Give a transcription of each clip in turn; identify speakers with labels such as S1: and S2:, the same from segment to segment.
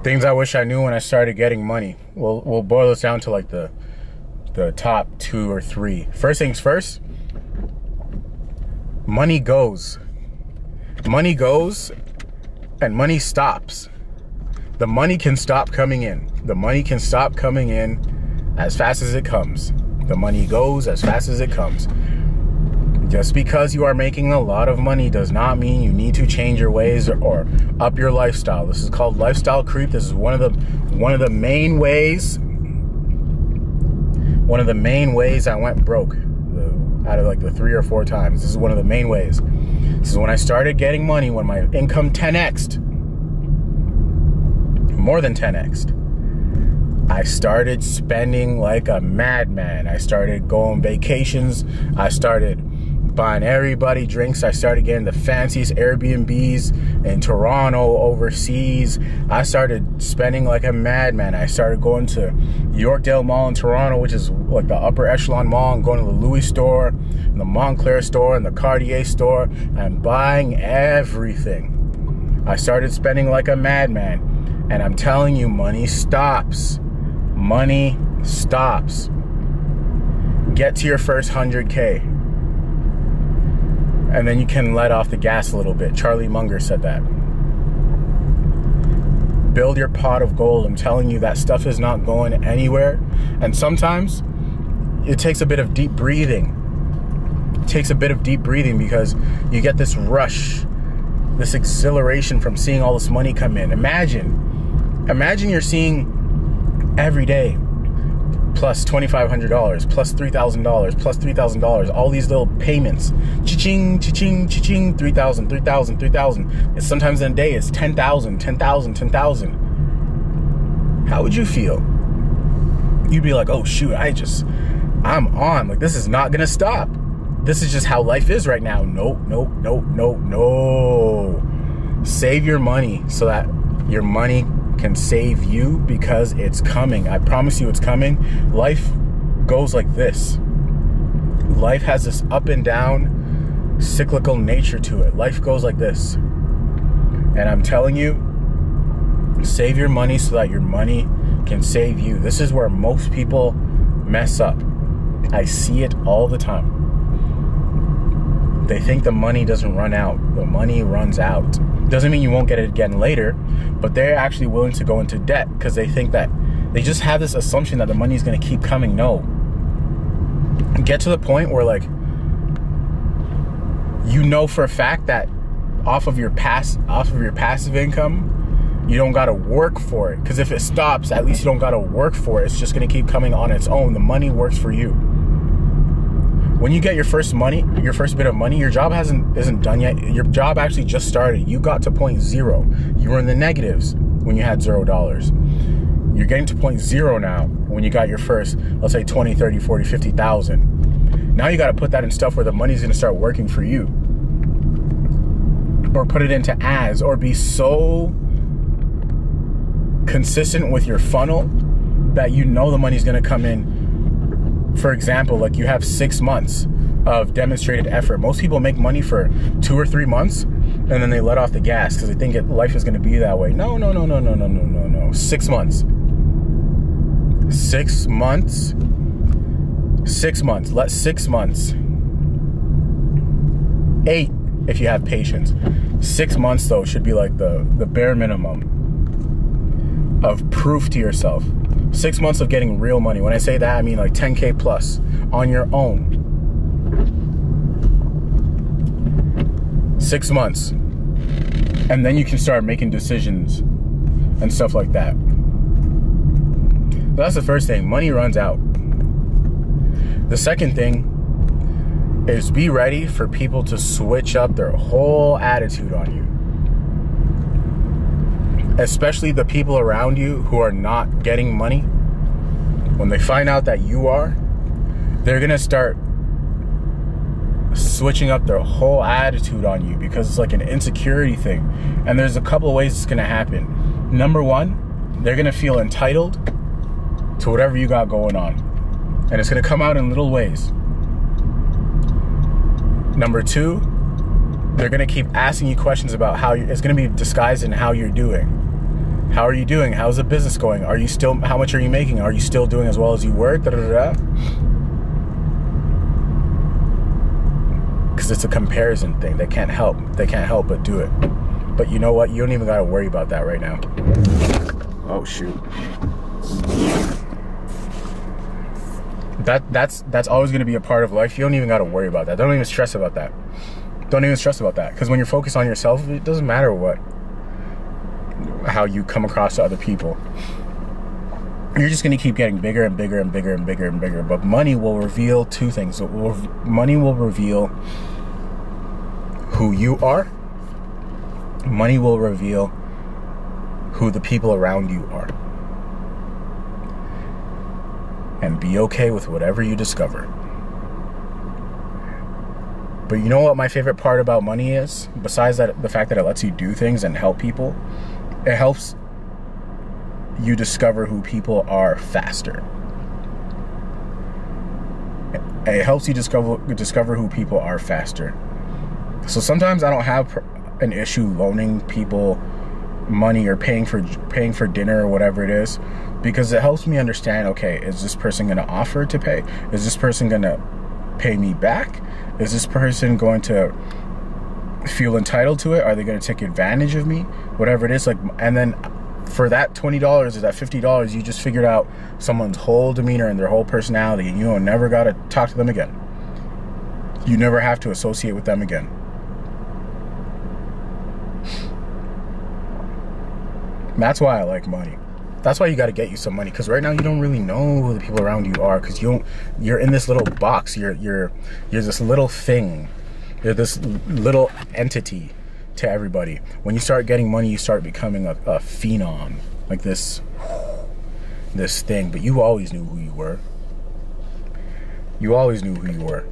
S1: Things I wish I knew when I started getting money. We'll boil this down to like the top 2 or 3. First things first, money goes. Money goes and money stops. The money can stop coming in. The money can stop coming in as fast as it comes. The money goes as fast as it comes. Just because you are making a lot of money does not mean you need to change your ways or up your lifestyle. This is called lifestyle creep. This is one of the main ways. One of the main ways I went broke out of like the 3 or 4 times. This is one of the main ways. This is when I started getting money, when my income 10x'd. More than 10x'd. I started spending like a madman. I started going vacations. I started buying everybody drinks. I started getting the fanciest Airbnbs in Toronto, overseas. I started spending like a madman. I started going to Yorkdale Mall in Toronto, which is like the upper echelon mall, and going to the Louis store, and the Montclair store, and the Cartier store, and buying everything. I started spending like a madman. And I'm telling you, money stops. Money stops. Get to your first 100K. And then you can let off the gas a little bit. Charlie Munger said that. Build your pot of gold. I'm telling you, that stuff is not going anywhere. And sometimes it takes a bit of deep breathing. It takes a bit of deep breathing because you get this rush, this exhilaration from seeing all this money come in. Imagine you're seeing every day plus $2,500, plus $3,000, plus $3,000, all these little payments. Cha-ching, cha-ching, cha-ching, 3,000, 3,000, 3,000. And sometimes in a day it's 10,000, 10,000, 10,000. How would you feel? You'd be like, oh shoot, I'm on. Like, this is not gonna stop. This is just how life is right now. Nope, nope, nope, nope, no. Save your money so that your money can save you, because it's coming. I promise you it's coming. Life goes like this. Life has this up and down cyclical nature to it. Life goes like this. And I'm telling you, save your money so that your money can save you. This is where most people mess up. I see it all the time. They think the money doesn't run out. The money runs out. Doesn't mean you won't get it again later, but they're actually willing to go into debt because they think that they just have this assumption that the money is going to keep coming. No. Get to the point where, like, you know for a fact that off of your passive income, you don't got to work for it. Because if it stops, at least you don't got to work for it. It's just going to keep coming on its own. The money works for you. When you get your first bit of money, your job isn't done yet. Your job actually just started. You got to point 0. You were in the negatives when you had $0. You're getting to point 0 now when you got your first, let's say 20, 30, 40, 50,000. Now you got to put that in stuff where the money's going to start working for you. Or put it into ads, or be so consistent with your funnel that you know the money's going to come in. For example, like, you have 6 months of demonstrated effort. Most people make money for 2 or 3 months and then they let off the gas because they think life is going to be that way. No. 6 months. 6 months. 6 months. Let 6 months. 8 if you have patience. 6 months, though, should be like the bare minimum of proof to yourself. 6 months of getting real money. When I say that, I mean like 10K plus on your own. 6 months. And then you can start making decisions and stuff like that. So that's the first thing. Money runs out. The second thing is be ready for people to switch up their whole attitude on you. Especially the people around you who are not getting money. When they find out that you are, they're going to start switching up their whole attitude on you because it's like an insecurity thing. And there's a couple of ways it's going to happen. Number one, they're going to feel entitled to whatever you got going on. And it's going to come out in little ways. Number two, they're going to keep asking you questions about how it's going to be disguised in how you're doing. How are you doing? How's the business going? Are you still, how much are you making? Are you still doing as well as you were? Because it's a comparison thing. They can't help but do it. But you know what? You don't even got to worry about that right now. Oh shoot. That's always going to be a part of life. You don't even got to worry about that. Don't even stress about that. Don't even stress about that. Because when you're focused on yourself, it doesn't matter how you come across to other people. You're just going to keep getting bigger and bigger and bigger and bigger and bigger. But money will reveal two things. Money will reveal who you are. Money will reveal who the people around you are. And be okay with whatever you discover. But you know what my favorite part about money is? Besides that, the fact that it lets you do things and help people, it helps you discover who people are faster. It helps you discover who people are faster. So sometimes I don't have an issue loaning people money or paying for dinner or whatever it is, because it helps me understand, okay, is this person going to offer to pay? Is this person going to pay me back? Is this person going to feel entitled to it? Are they going to take advantage of me? Whatever it is, like, and then for that $20 or that $50, you just figured out someone's whole demeanor and their whole personality, and you don't never got to talk to them again. You never have to associate with them again. That's why I like money. That's why you got to get you some money, because right now you don't really know who the people around you are, because you're in this little box. You're this little thing. You're this little entity to everybody. When you start getting money, you start becoming a phenom, like this thing. But you always knew who you were. You always knew who you were.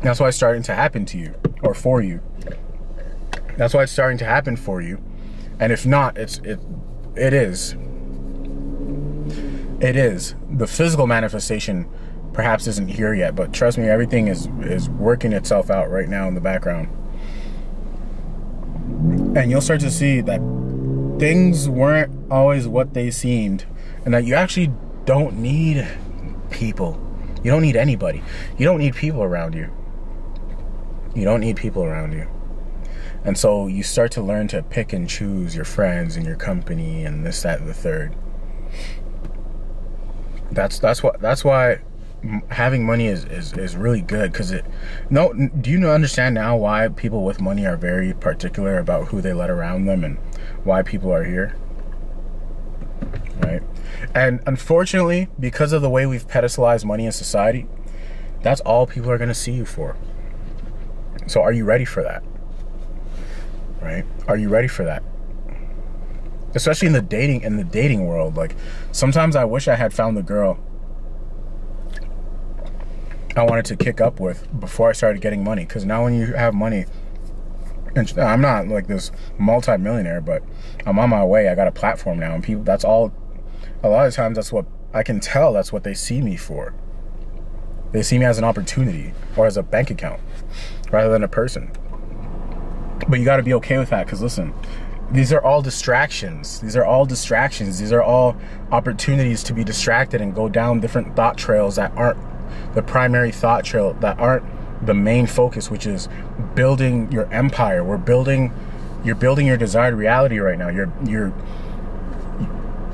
S1: That's why it's starting to happen to you, or for you. That's why it's starting to happen for you. And if not, it is. It is. The physical manifestation perhaps isn't here yet, but trust me, everything is working itself out right now in the background. And you'll start to see that things weren't always what they seemed, and that you actually don't need people. You don't need anybody. You don't need people around you. You don't need people around you. And so you start to learn to pick and choose your friends and your company and this, that, and the third. That's why having money is really good, because do you understand now why people with money are very particular about who they let around them and why people are here? Right? And unfortunately, because of the way we've pedestalized money in society, that's all people are going to see you for. So are you ready for that? Right? Are you ready for that? Especially in the dating world. Like, sometimes I wish I had found the girl I wanted to kick up with before I started getting money. Because now when you have money, and I'm not like this multi-millionaire, but I'm on my way. I got a platform now, and people, that's all. A lot of times, that's what I can tell. That's what they see me for. They see me as an opportunity or as a bank account rather than a person. But you got to be okay with that, because listen, these are all distractions. These are all distractions. These are all opportunities to be distracted and go down different thought trails that aren't the primary thought trail, that aren't the main focus, which is building your empire. You're building your desired reality right now.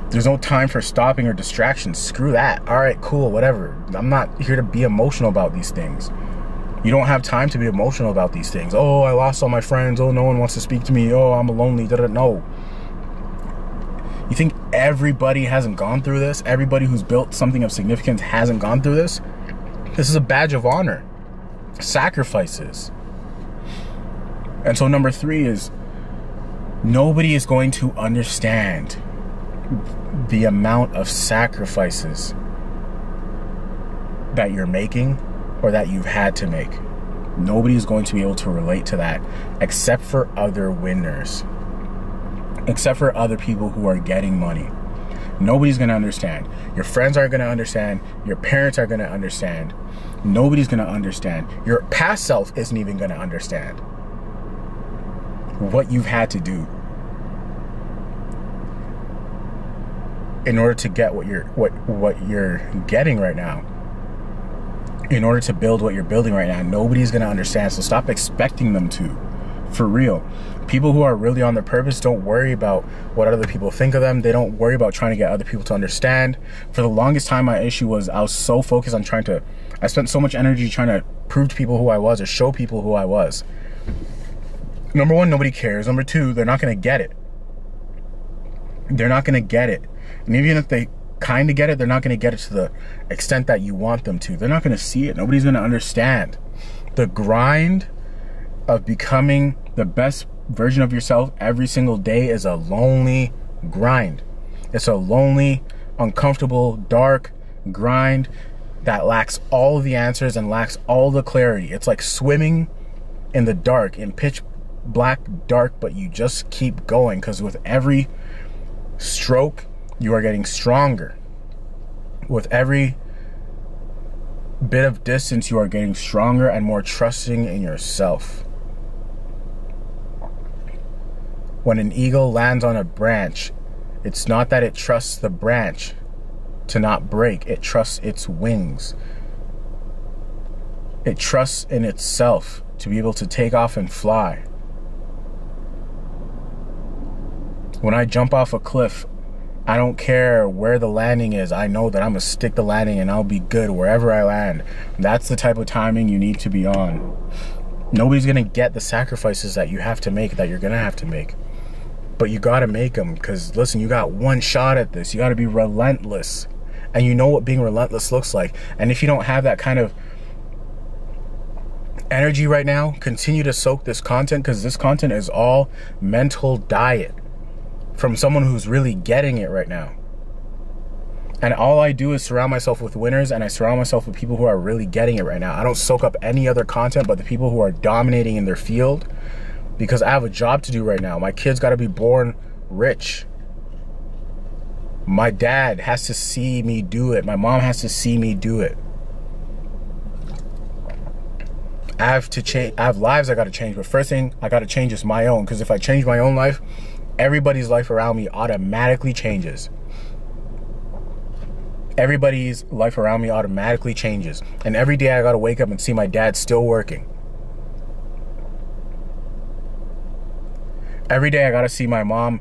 S1: There's no time for stopping or distractions. Screw that. All right, cool, whatever. I'm not here to be emotional about these things. You don't have time to be emotional about these things. Oh, I lost all my friends. Oh, no one wants to speak to me. Oh, I'm lonely. No. You think everybody hasn't gone through this? Everybody who's built something of significance hasn't gone through this? This is a badge of honor. Sacrifices. And so number 3 is, nobody is going to understand the amount of sacrifices that you're making or that you've had to make. Nobody is going to be able to relate to that except for other winners, except for other people who are getting money. Nobody's going to understand. Your friends aren't going to understand. Your parents are going to understand. Nobody's going to understand. Your past self isn't even going to understand. what you've had to do in order to get what you're getting right now. In order to build what you're building right now, nobody's gonna understand. So stop expecting them to. For real. People who are really on their purpose don't worry about what other people think of them. They don't worry about trying to get other people to understand. For the longest time, my issue was I was so focused on I spent so much energy trying to prove to people who I was or show people who I was. Number one, nobody cares. Number two, they're not gonna get it. They're not gonna get it. And even if they kind of get it, they're not gonna get it to the extent that you want them to. They're not gonna see it. Nobody's gonna understand. The grind of becoming the best version of yourself every single day is a lonely grind. It's a lonely, uncomfortable, dark grind that lacks all of the answers and lacks all the clarity. It's like swimming in the dark, in pitch black dark, but you just keep going, because with every stroke you are getting stronger. With every bit of distance you are getting stronger and more trusting in yourself. When an eagle lands on a branch, it's not that it trusts the branch to not break. It trusts its wings. It trusts in itself to be able to take off and fly. When I jump off a cliff, I don't care where the landing is. I know that I'm gonna stick the landing and I'll be good wherever I land. That's the type of timing you need to be on. Nobody's gonna get the sacrifices that you have to make, that you're gonna have to make. But you gotta make them, because listen, you got one shot at this. You gotta be relentless. And you know what being relentless looks like. And if you don't have that kind of energy right now, continue to soak this content, because this content is all mental diet from someone who's really getting it right now. And all I do is surround myself with winners, and I surround myself with people who are really getting it right now. I don't soak up any other content but the people who are dominating in their field, because I have a job to do right now. My kids got to be born rich. My dad has to see me do it. My mom has to see me do it. I have to change. I have lives I got to change, but first thing I got to change is my own, because if I change my own life, everybody's life around me automatically changes. Everybody's life around me automatically changes. And every day I got to wake up and see my dad still working. Every day I got to see my mom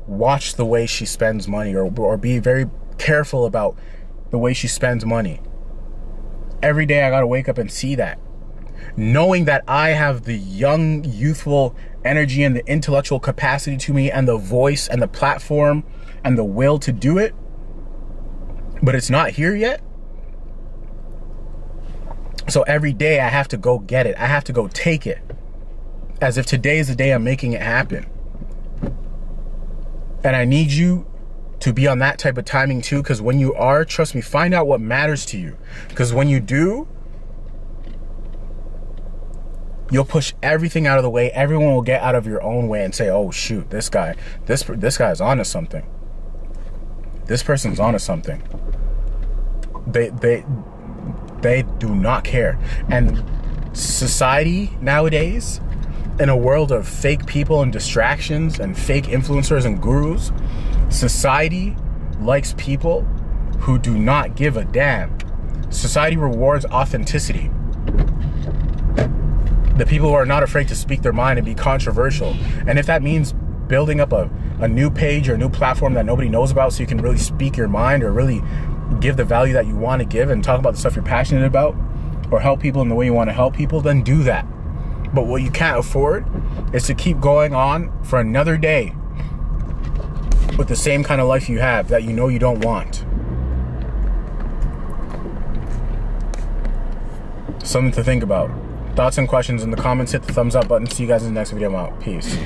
S1: watch the way she spends money, or be very careful about the way she spends money. Every day I got to wake up and see that. Knowing that I have the young, youthful energy and the intellectual capacity to me, and the voice and the platform and the will to do it, but it's not here yet. So every day I have to go get it. I have to go take it, as if today is the day I'm making it happen. And I need you to be on that type of timing too, because when you are, trust me, find out what matters to you. Because when you do, you'll push everything out of the way. Everyone will get out of your own way and say, oh shoot, this guy is onto something. This person's onto something. They do not care. And society nowadays, in a world of fake people and distractions and fake influencers and gurus, society likes people who do not give a damn. Society rewards authenticity. The people who are not afraid to speak their mind and be controversial. And if that means building up a new page or a new platform that nobody knows about, so you can really speak your mind, or really give the value that you want to give and talk about the stuff you're passionate about, or help people in the way you want to help people, then do that. But what you can't afford is to keep going on for another day with the same kind of life you have that you know you don't want. Something to think about. Thoughts and questions in the comments. Hit the thumbs up button. See you guys in the next video. I'm out. Peace.